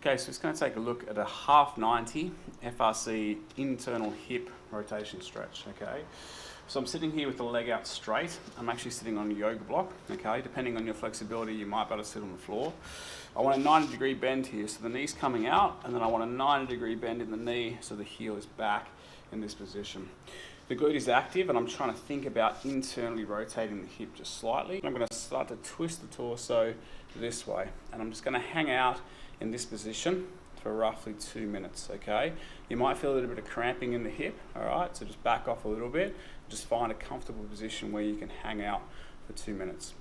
Okay, so it's going to take a look at a half 90 FRC internal hip rotation stretch, okay? So I'm sitting here with the leg out straight. I'm actually sitting on a yoga block, okay? Depending on your flexibility, you might be able to sit on the floor. I want a 90-degree bend here, so the knee's coming out, and then I want a 90-degree bend in the knee, so the heel is back in this position. The glute is active, and I'm trying to think about internally rotating the hip just slightly. I'm going to start to twist the torso this way, and I'm just going to hang out in this position for roughly 2 minutes, okay? You might feel a little bit of cramping in the hip, all right? So just back off a little bit, just find a comfortable position where you can hang out for 2 minutes.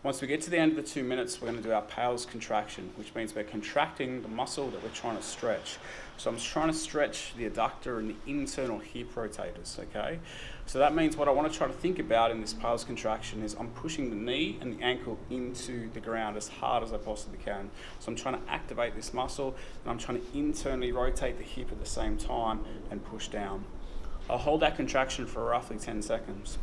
Once we get to the end of the 2 minutes, we're going to do our pales contraction, which means we're contracting the muscle that we're trying to stretch. So I'm trying to stretch the adductor and the internal hip rotators, okay? So that means what I want to try to think about in this pales contraction is I'm pushing the knee and the ankle into the ground as hard as I possibly can. So I'm trying to activate this muscle, and I'm trying to internally rotate the hip at the same time and push down. I'll hold that contraction for roughly 10 seconds.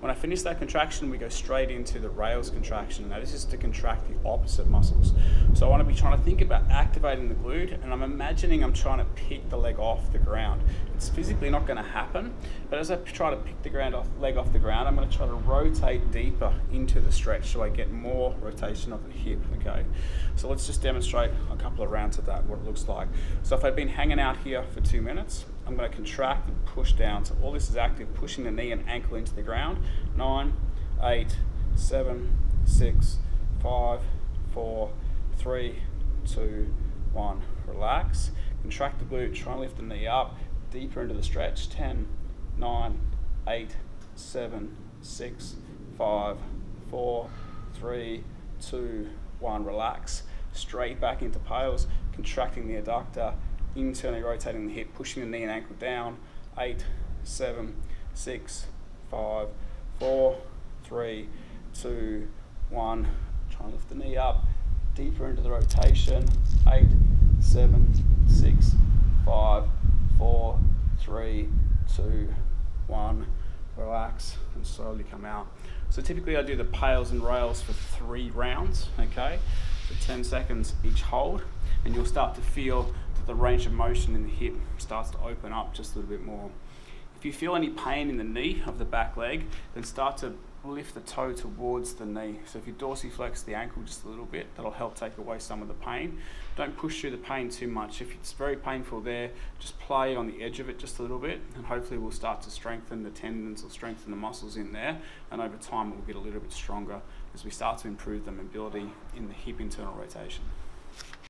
When I finish that contraction, we go straight into the rails contraction. Now this is to contract the opposite muscles. So I want to be trying to think about activating the glute, and I'm imagining I'm trying to pick the leg off the ground. It's physically not going to happen, but as I try to pick the leg off the ground, I'm going to try to rotate deeper into the stretch so I get more rotation of the hip, okay? So let's just demonstrate a couple of rounds of that, what it looks like. So if I've been hanging out here for 2 minutes, I'm going to contract and push down. So all this is active, pushing the knee and ankle into the ground. 9, 8, 7, 6, 5, 4, 3, 2, 1. Relax. Contract the glute, try and lift the knee up, deeper into the stretch. 10, 9, 8, 7, 6, 5, 4, 3, 2, 1. Relax. Straight back into pales, contracting the adductor, internally rotating the hip, pushing the knee and ankle down. 8, 7, 6, 5, 4, 3, 2, 1. Try and lift the knee up, deeper into the rotation. 8, 7, 6, 5, 4, 3, 2, 1. Relax and slowly come out. So typically I do the pales and rails for 3 rounds, okay? For 10 seconds each hold, and you'll start to feel that the range of motion in the hip starts to open up just a little bit more. If you feel any pain in the knee of the back leg, then start to lift the toe towards the knee. So if you dorsiflex the ankle just a little bit, that'll help take away some of the pain. Don't push through the pain too much. If it's very painful there, just play on the edge of it just a little bit, and hopefully we'll start to strengthen the tendons or strengthen the muscles in there, and over time we'll get a little bit stronger as we start to improve the mobility in the hip internal rotation.